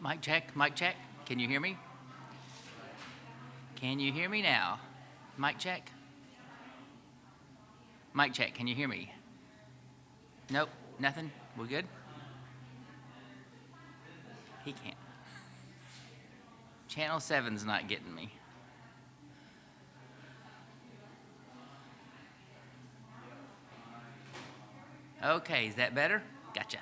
Mic check, mic check. Can you hear me? Can you hear me now? Mic check. Mic check, can you hear me? Nope, nothing? We're good? He can't. Channel 7's not getting me. Okay, is that better? Gotcha.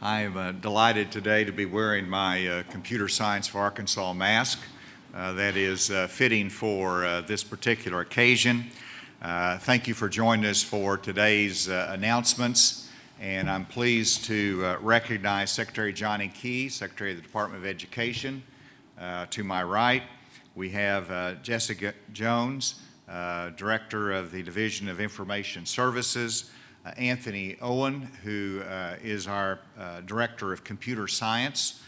I am delighted today to be wearing my Computer Science for Arkansas mask. That is fitting for this particular occasion. Thank you for joining us for today's announcements, and I'm pleased to recognize Secretary Johnny Key, Secretary of the Department of Education. To my right, we have Jessica Jones, Director of the Division of Information Services, Anthony Owen, who is our Director of Computer Science,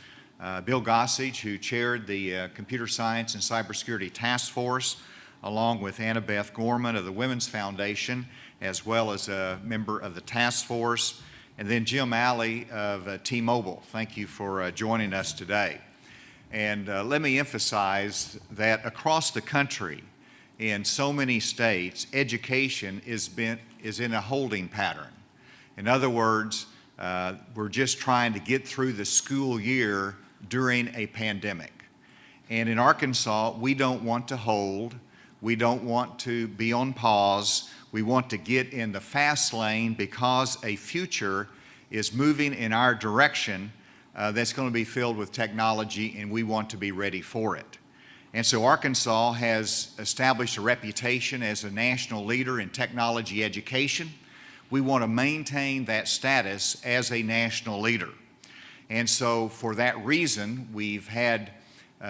Bill Gossage, who chaired the Computer Science and Cybersecurity Task Force, along with Annabeth Gorman of the Women's Foundation, as well as a member of the task force, and then Jim Alley of T-Mobile. Thank you for joining us today. And let me emphasize that across the country, in so many states, education is in a holding pattern. In other words, we're just trying to get through the school year during a pandemic. And in Arkansas, we don't want to hold. We don't want to be on pause. We want to get in the fast lane because a future is moving in our direction that's going to be filled with technology, and we want to be ready for it. And so Arkansas has established a reputation as a national leader in technology education. We want to maintain that status as a national leader. And so for that reason, we've had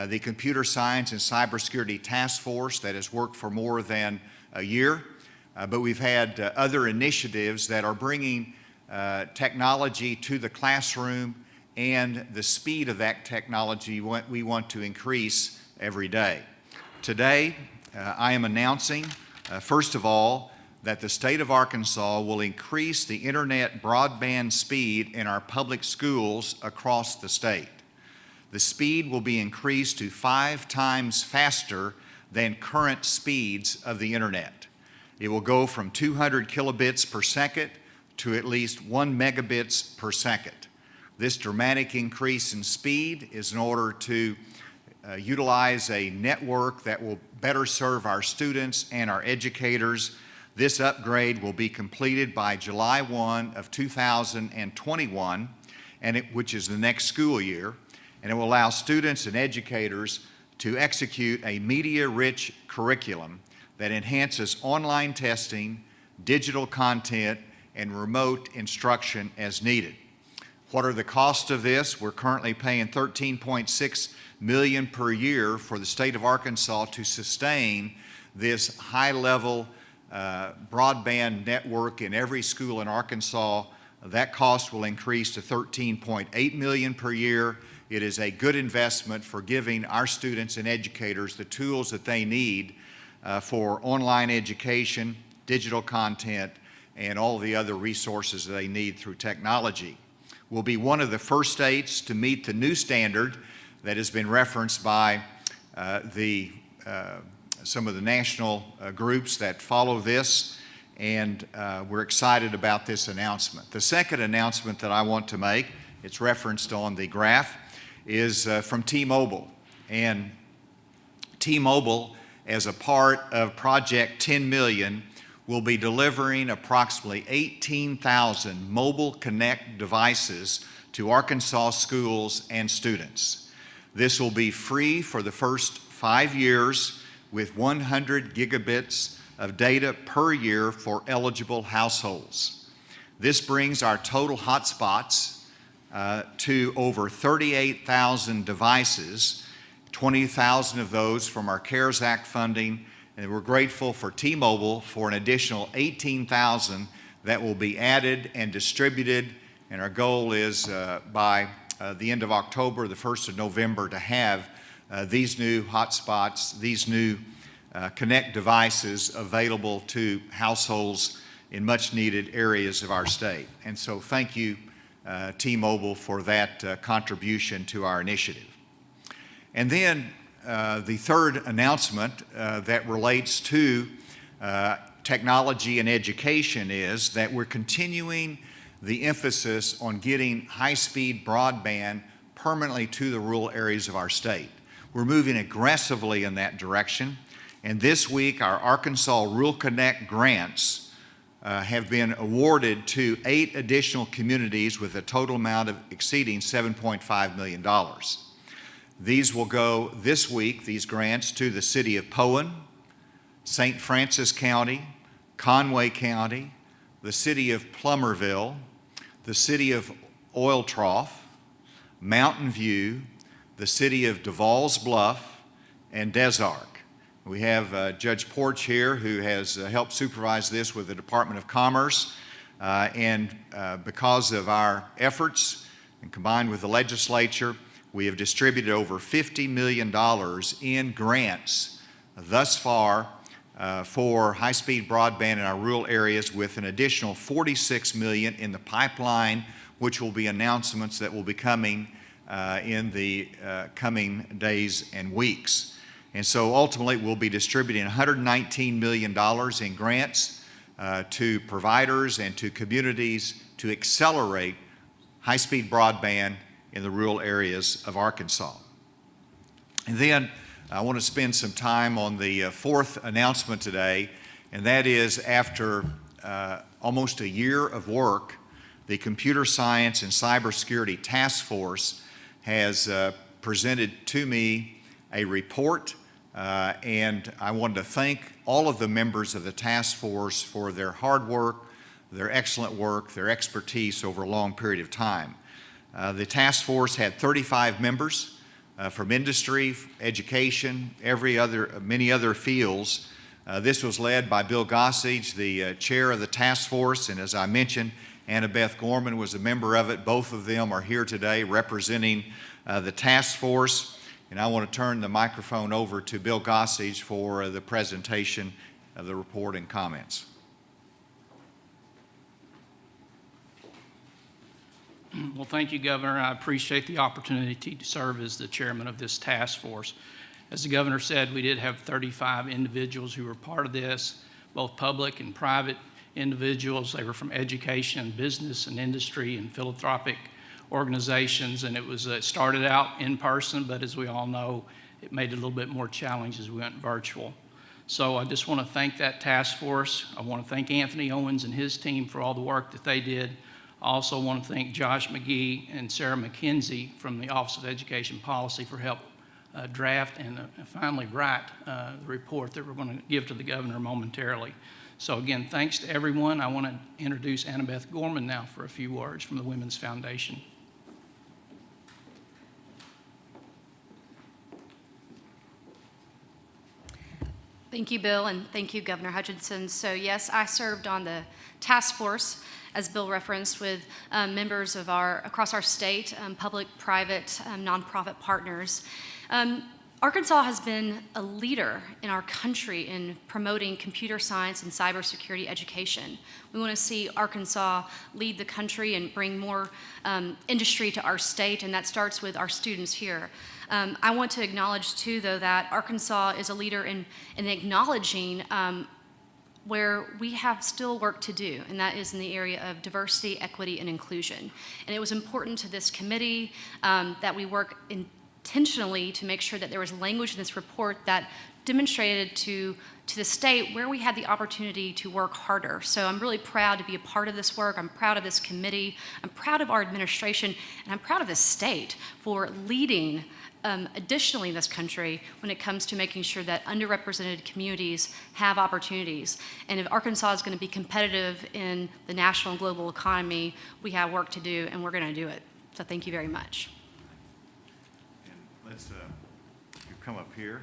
the Computer Science and Cybersecurity Task Force that has worked for more than a year, but we've had other initiatives that are bringing technology to the classroom, and the speed of that technology we want to increase every day. Today, I am announcing, first of all, that the state of Arkansas will increase the internet broadband speed in our public schools across the state. The speed will be increased to 5 times faster than current speeds of the internet. It will go from 200 kilobits per second to at least 1 megabits per second. This dramatic increase in speed is in order to utilize a network that will better serve our students and our educators. This upgrade will be completed by July 1 of 2021, which is the next school year, and it will allow students and educators to execute a media-rich curriculum that enhances online testing, digital content, and remote instruction as needed. What are the costs of this? We're currently paying $13.6 million per year for the state of Arkansas to sustain this high-level broadband network in every school in Arkansas. That cost will increase to $13.8 million per year. It is a good investment for giving our students and educators the tools that they need for online education, digital content, and all the other resources that they need through technology. We'll be one of the first states to meet the new standard that has been referenced by some of the national groups that follow this, and we're excited about this announcement. The second announcement that I want to make, it's referenced on the graph, is from T-Mobile. And T-Mobile, as a part of Project 10 Million, will be delivering approximately 18,000 mobile connect devices to Arkansas schools and students. This will be free for the first 5 years with 100 gigabits of data per year for eligible households. This brings our total hotspots to over 38,000 devices, 20,000 of those from our CARES Act funding, and we're grateful for T-Mobile for an additional 18,000 that will be added and distributed, and our goal is by the end of October, the 1st of November, to have these new hotspots, these new Connect devices available to households in much needed areas of our state. And so thank you, T-Mobile, for that contribution to our initiative. And then the third announcement that relates to technology and education is that we're continuing the emphasis on getting high-speed broadband permanently to the rural areas of our state. We're moving aggressively in that direction, and this week our Arkansas Rural Connect grants have been awarded to 8 additional communities with a total amount of exceeding $7.5 million. These will go this week, these grants, to the city of Poen, St. Francis County, Conway County, the city of Plumerville, the city of Oil Trough, Mountain View, the city of Duval's Bluff, and Des Arc. We have Judge Porch here, who has helped supervise this with the Department of Commerce, and because of our efforts and combined with the legislature, we have distributed over $50 million in grants thus far for high-speed broadband in our rural areas, with an additional $46 million in the pipeline, which will be announcements that will be coming in the coming days and weeks. And so ultimately, we'll be distributing $119 million in grants to providers and to communities to accelerate high-speed broadband in the rural areas of Arkansas. And then I want to spend some time on the fourth announcement today, and that is, after almost a year of work, the Computer Science and Cybersecurity Task Force has presented to me a report, and I wanted to thank all of the members of the task force for their hard work, their excellent work, their expertise over a long period of time. The task force had 35 members from industry, education, many other fields. This was led by Bill Gossage, the chair of the task force, and as I mentioned, Annabeth Gorman was a member of it. Both of them are here today representing the task force. And I want to turn the microphone over to Bill Gossage for the presentation of the report and comments. Well, thank you, Governor. I appreciate the opportunity to serve as the chairman of this task force. As the governor said, we did have 35 individuals who were part of this, both public and private individuals. They were from education, business, and industry, and philanthropic organizations, and it started out in person, but as we all know, it made it a little bit more challenging as we went virtual. So I just want to thank that task force. I want to thank Anthony Owens and his team for all the work that they did. I also want to thank Josh McGee and Sarah McKenzie from the Office of Education Policy for help draft and finally write the report that we're going to give to the governor momentarily. So again, thanks to everyone. I want to introduce Annabeth Gorman now for a few words from the Women's Foundation. Thank you, Bill, and thank you, Governor Hutchinson. So yes, I served on the task force, as Bill referenced, with members of across our state, public, private, nonprofit partners. Arkansas has been a leader in our country in promoting computer science and cybersecurity education. We want to see Arkansas lead the country and bring more industry to our state, and that starts with our students here. I want to acknowledge, too, though, that Arkansas is a leader in acknowledging where we have still work to do, and that is in the area of diversity, equity, and inclusion. And it was important to this committee that we work intentionally to make sure that there was language in this report that demonstrated to the state where we had the opportunity to work harder. So I'm really proud to be a part of this work. I'm proud of this committee. I'm proud of our administration, and I'm proud of the state for leading additionally in this country when it comes to making sure that underrepresented communities have opportunities. And if Arkansas is going to be competitive in the national and global economy, we have work to do, and we're going to do it. So thank you very much. And let's you come up here.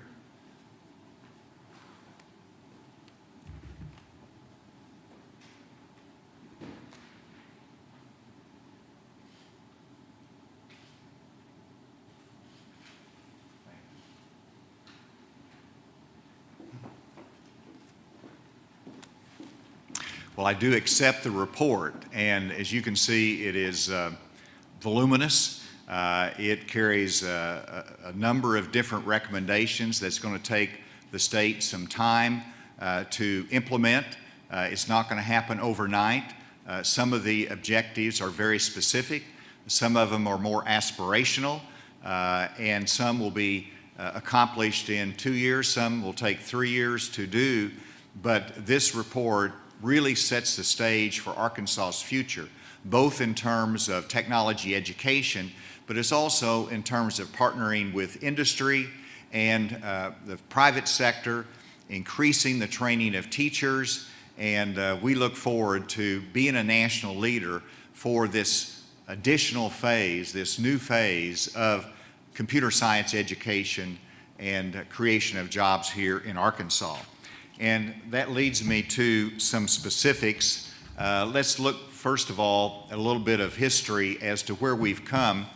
Well, I do accept the report, and as you can see, it is voluminous. It carries a number of different recommendations that's going to take the state some time to implement. It's not going to happen overnight. Some of the objectives are very specific. Some of them are more aspirational, and some will be accomplished in 2 years. Some will take 3 years to do. But this report really sets the stage for Arkansas's future, both in terms of technology education, but it's also in terms of partnering with industry and the private sector, increasing the training of teachers, and we look forward to being a national leader for this additional phase, this new phase of computer science education and creation of jobs here in Arkansas. And that leads me to some specifics. Let's look, first of all, at a little bit of history as to where we've come.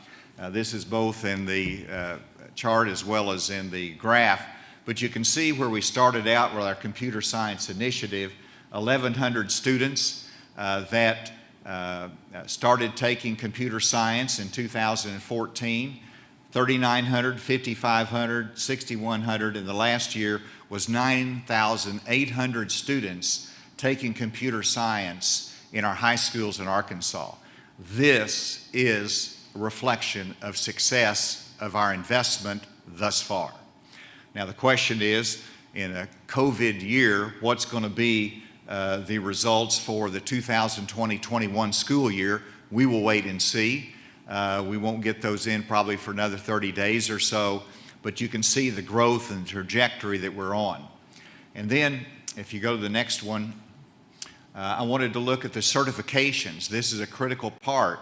This is both in the chart as well as in the graph, but you can see where we started out with our computer science initiative, 1,100 students that started taking computer science in 2014, 3,900, 5,500, 6,100, and the last year was 9,800 students taking computer science in our high schools in Arkansas. This is a reflection of success of our investment thus far. Now the question is, in a COVID year, what's going to be the results for the 2020-21 school year? We will wait and see. We won't get those in probably for another 30 days or so, but you can see the growth and trajectory that we're on. And then, if you go to the next one, I wanted to look at the certifications. This is a critical part,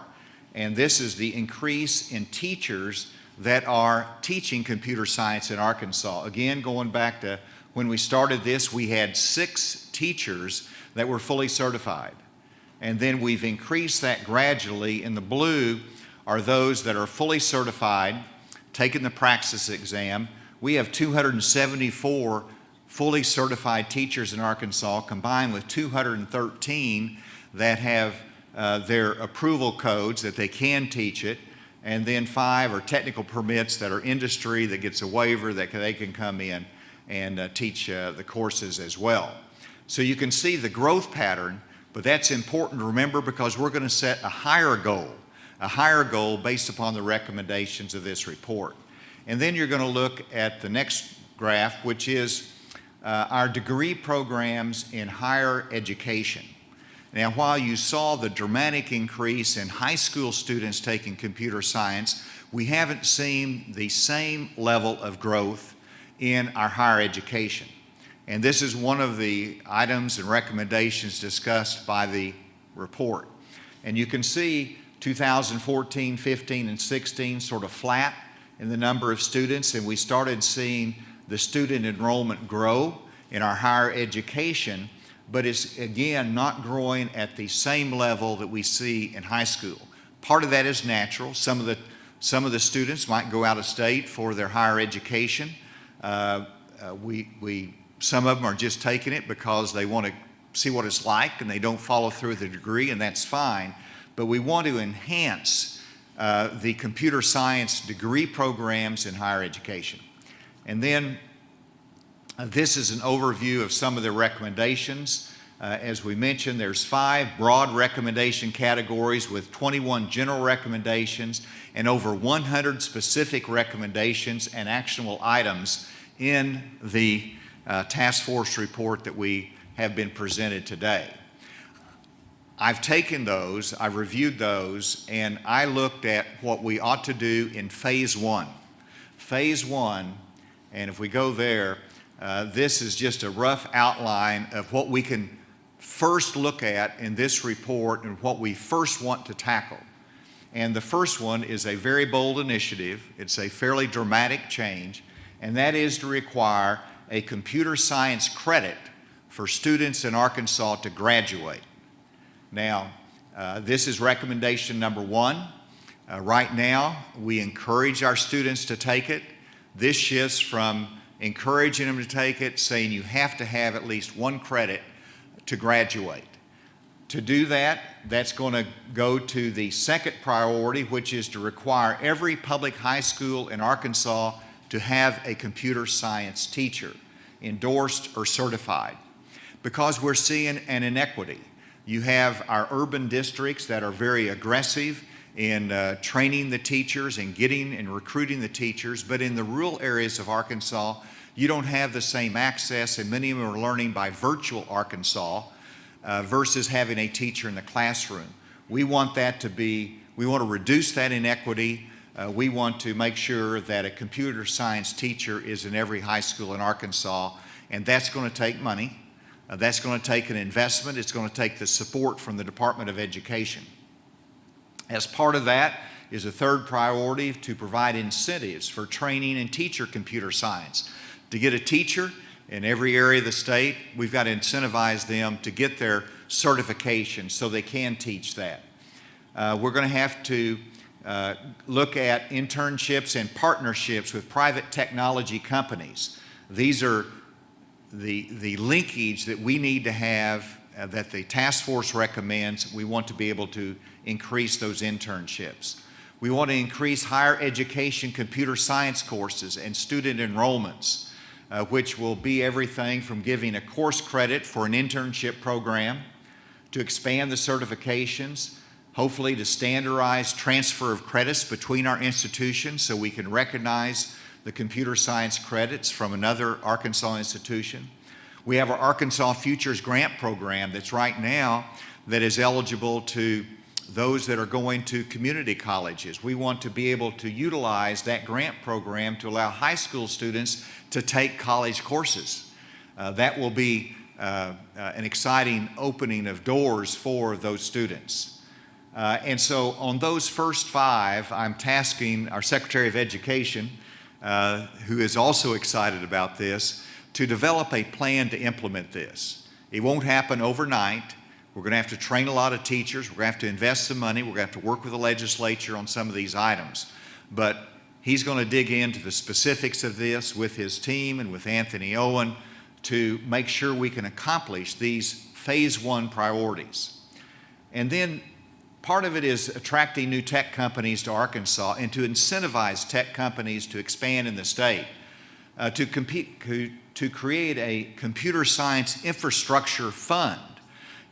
and this is the increase in teachers that are teaching computer science in Arkansas. Again, going back to when we started this, we had 6 teachers that were fully certified. And then we've increased that gradually. In the blue are those that are fully certified, taking the praxis exam. We have 274 fully certified teachers in Arkansas, combined with 213 that have their approval codes that they can teach it, and then 5 are technical permits that are industry that gets a waiver that they can come in and teach the courses as well. So you can see the growth pattern, but that's important to remember because we're going to set a higher goal based upon the recommendations of this report. And then you're going to look at the next graph, which is our degree programs in higher education. Now, while you saw the dramatic increase in high school students taking computer science, we haven't seen the same level of growth in our higher education. And this is one of the items and recommendations discussed by the report. And you can see 2014, 15, and 16 sort of flat in the number of students, and we started seeing the student enrollment grow in our higher education, but it's again not growing at the same level that we see in high school. Part of that is natural. Some of the students might go out of state for their higher education. Some of them are just taking it because they want to see what it's like and they don't follow through the degree, and that's fine. But we want to enhance the computer science degree programs in higher education. And then this is an overview of some of the recommendations. As we mentioned, there's 5 broad recommendation categories with 21 general recommendations and over 100 specific recommendations and actionable items in the task force report that we have been presented today. I've taken those, I've reviewed those, and I looked at what we ought to do in phase 1. Phase 1, and if we go there, this is just a rough outline of what we can first look at in this report and what we first want to tackle. And the first one is a very bold initiative. It's a fairly dramatic change, and that is to require a computer science credit for students in Arkansas to graduate. Now, this is recommendation number 1. Right now, we encourage our students to take it. This shifts from encouraging them to take it, saying you have to have at least 1 credit to graduate. To do that, that's going to go to the second priority, which is to require every public high school in Arkansas to have a computer science teacher, endorsed or certified, because we're seeing an inequity. You have our urban districts that are very aggressive in training the teachers and getting and recruiting the teachers, but in the rural areas of Arkansas, you don't have the same access, and many of them are learning by virtual Arkansas. versus having a teacher in the classroom. We want to reduce that inequity. We want to make sure that a computer science teacher is in every high school in Arkansas, and that's going to take money. That's going to take an investment. It's going to take the support from the Department of Education. As part of that is a third priority to provide incentives for training and teacher computer science. To get a teacher in every area of the state, we've got to incentivize them to get their certification so they can teach that. We're going to have to look at internships and partnerships with private technology companies. These are the linkage that we need to have that the task force recommends. We want to be able to increase those internships. We want to increase higher education computer science courses and student enrollments, which will be everything from giving a course credit for an internship program to expand the certifications, hopefully to standardize transfer of credits between our institutions so we can recognize the computer science credits from another Arkansas institution. We have our Arkansas Futures Grant Program that's right now that is eligible to those that are going to community colleges. We want to be able to utilize that grant program to allow high school students to take college courses. That will be an exciting opening of doors for those students. And so on those first five, I'm tasking our Secretary of Education, who is also excited about this, to develop a plan to implement this. It won't happen overnight. We're going to have to train a lot of teachers. We're going to have to invest some money. We're going to have to work with the legislature on some of these items. But he's going to dig into the specifics of this with his team and with Anthony Owen to make sure we can accomplish these phase one priorities. And then part of it is attracting new tech companies to Arkansas and to incentivize tech companies to expand in the state, to create a computer science infrastructure fund.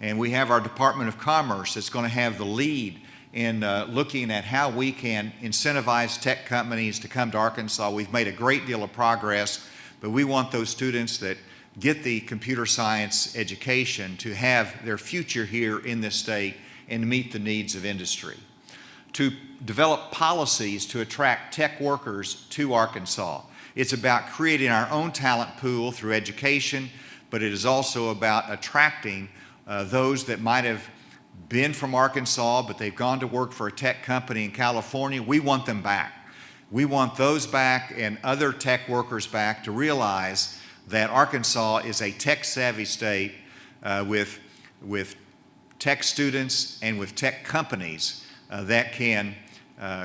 And we have our Department of Commerce that's going to have the lead in looking at how we can incentivize tech companies to come to Arkansas. We've made a great deal of progress, but we want those students that get the computer science education to have their future here in this state and to meet the needs of industry. To develop policies to attract tech workers to Arkansas. It's about creating our own talent pool through education, but it is also about attracting those that might have been from Arkansas, but they've gone to work for a tech company in California. We want them back. We want those back and other tech workers back to realize that Arkansas is a tech-savvy state with tech students and with tech companies that can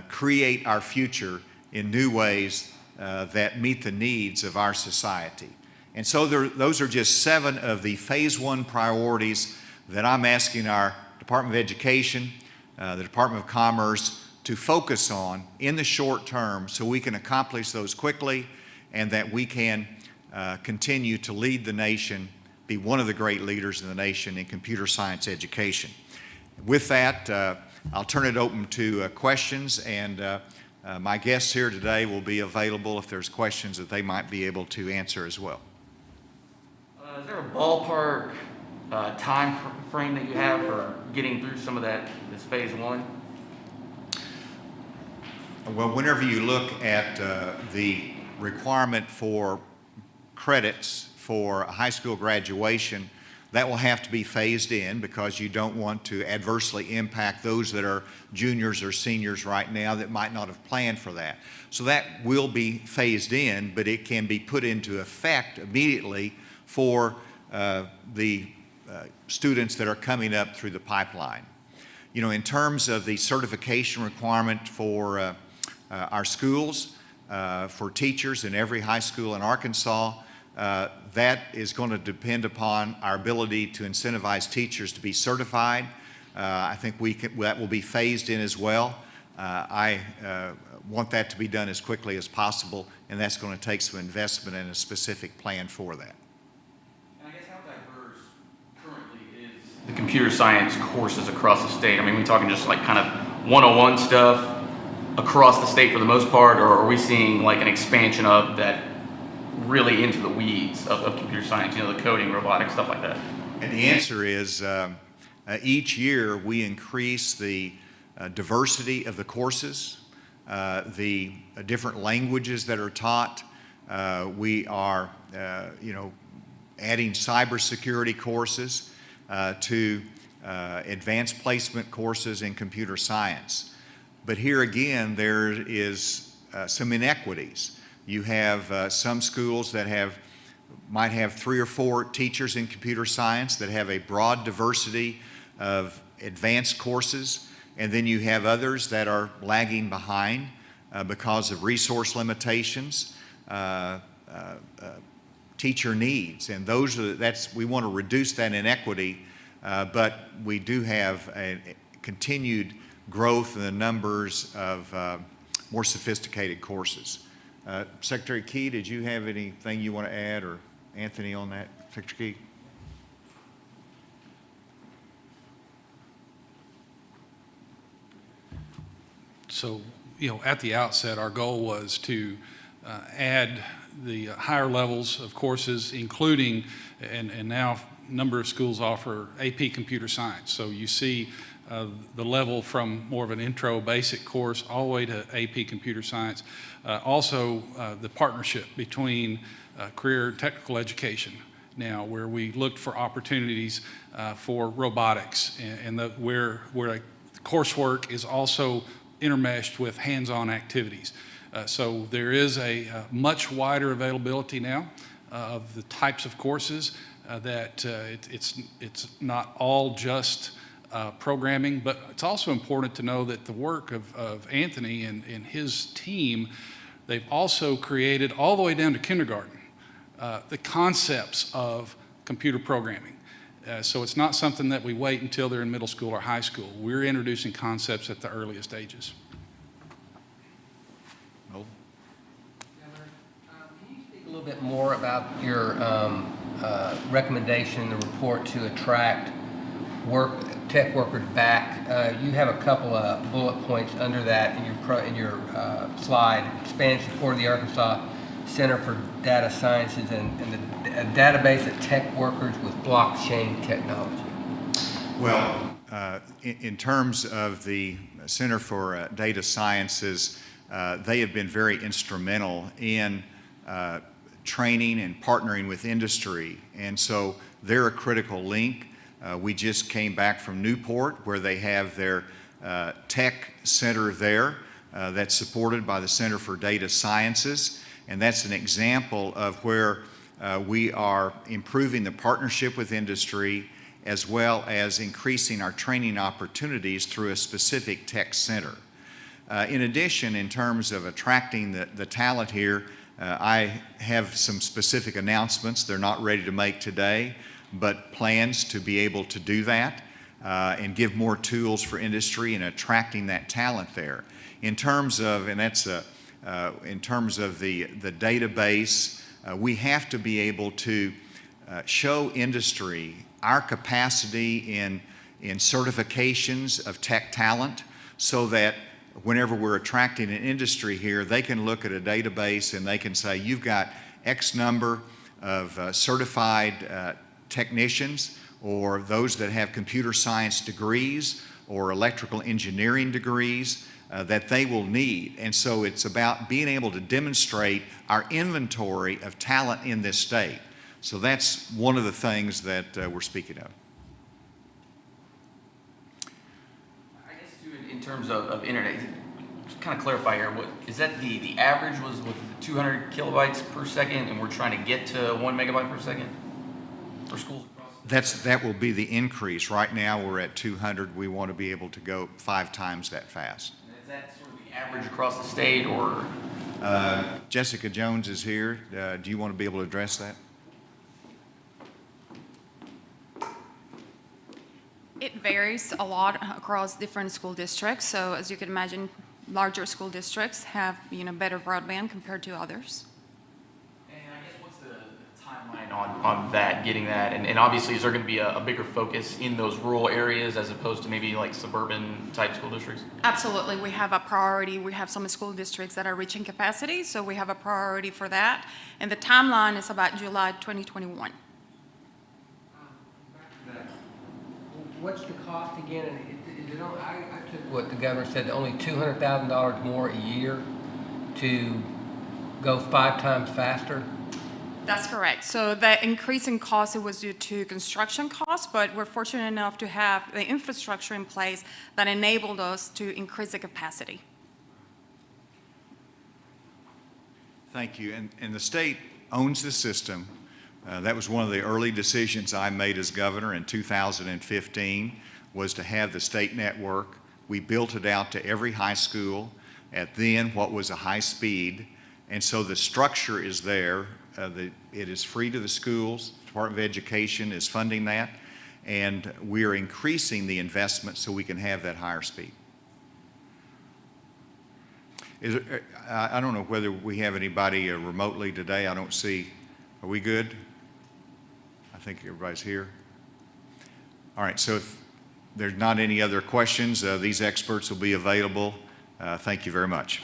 create our future in new ways that meet the needs of our society. And so those are just 7 of the phase one priorities that I'm asking our Department of Education, the Department of Commerce to focus on in the short term so we can accomplish those quickly and that we can continue to lead the nation, be one of the great leaders in the nation in computer science education. With that, I'll turn it open to questions, and my guests here today will be available if there's questions that they might be able to answer as well. Is there a ballpark time frame that you have for getting through some of this phase one? Well, whenever you look at the requirement for credits for a high school graduation, that will have to be phased in because you don't want to adversely impact those that are juniors or seniors right now that might not have planned for that. So that will be phased in, but it can be put into effect immediately for the students that are coming up through the pipeline. You know, in terms of the certification requirement for our schools, for teachers in every high school in Arkansas, that is going to depend upon our ability to incentivize teachers to be certified. I think that will be phased in as well. I want that to be done as quickly as possible, and that's going to take some investment and a specific plan for that. And I guess how diverse currently is the computer science courses across the state? I mean, we talking just like kind of 101 stuff across the state for the most part, or are we seeing like an expansion of that really into the weeds of computer science, you know, the coding, robotics, stuff like that? And the answer is each year we increase the diversity of the courses, the different languages that are taught. We are, adding cybersecurity courses to advanced placement courses in computer science. But here again, there is some inequities. You have some schools that might have 3 or 4 teachers in computer science that have a broad diversity of advanced courses, and then you have others that are lagging behind because of resource limitations, teacher needs, and we want to reduce that inequity, but we do have a continued growth in the numbers of more sophisticated courses. Secretary Key, did you have anything you want to add, or Anthony on that? Secretary Key? So, at the outset, our goal was to add the higher levels of courses, including, and now a number of schools offer AP Computer Science. So you see the level from more of an intro basic course all the way to AP Computer Science. Also, the partnership between career and technical education now, where we looked for opportunities for robotics, and where coursework is also intermeshed with hands-on activities. So there is a much wider availability now of the types of courses that it's not all just programming, but it's also important to know that the work of Anthony and his team, they've also created all the way down to kindergarten the concepts of computer programming. So it's not something that we wait until they're in middle school or high school. We're introducing concepts at the earliest ages. A little bit more about your recommendation in the report to attract tech workers back. You have a couple of bullet points under that in your slide. Expand support of the Arkansas Center for Data Sciences and a database of tech workers with blockchain technology. Well, in terms of the Center for Data Sciences, they have been very instrumental in training and partnering with industry, and so they're a critical link. We just came back from Newport, where they have their tech center there that's supported by the Center for Data Sciences, and that's an example of where we are improving the partnership with industry as well as increasing our training opportunities through a specific tech center. In addition, in terms of attracting the talent here, I have some specific announcements. They're not ready to make today, but plans to be able to do that and give more tools for industry in attracting that talent there. In terms of, and that's in terms of the database, we have to be able to show industry our capacity in certifications of tech talent, so that whenever we're attracting an industry here, they can look at a database and they can say, you've got X number of certified technicians, or those that have computer science degrees or electrical engineering degrees that they will need. And so it's about being able to demonstrate our inventory of talent in this state. So that's one of the things that we're speaking of. I guess too, in terms of internet, just kind of clarify here, what is that the average was with 200 kilobytes per second, and we're trying to get to 1 megabyte per second for schools? That will be the increase. Right now we're at 200. We want to be able to go 5 times that fast. And is that sort of the average across the state, or? Jessica Jones is here. Do you want to be able to address that? It varies a lot across different school districts. So as you can imagine, larger school districts have better broadband compared to others. And I guess what's the timeline on that, getting that? And obviously, is there going to be a bigger focus in those rural areas as opposed to maybe like suburban type school districts? Absolutely. We have a priority. We have some school districts that are reaching capacity, so we have a priority for that. And the timeline is about July 2021. What's the cost again? And is it I took what the governor said, only $200,000 more a year to go 5 times faster? That's correct. So the increase in cost, it was due to construction costs, but we're fortunate enough to have the infrastructure in place that enabled us to increase the capacity. Thank you. And the state owns the system. That was one of the early decisions I made as governor in 2015, was to have the state network. We built it out to every high school at then what was a high speed. And so the structure is there. It is free to the schools. Department of Education is funding that. And we're increasing the investment so we can have that higher speed. I don't know whether we have anybody remotely today. I don't see. Are we good? I think everybody's here. All right, so if there's not any other questions, these experts will be available. Thank you very much.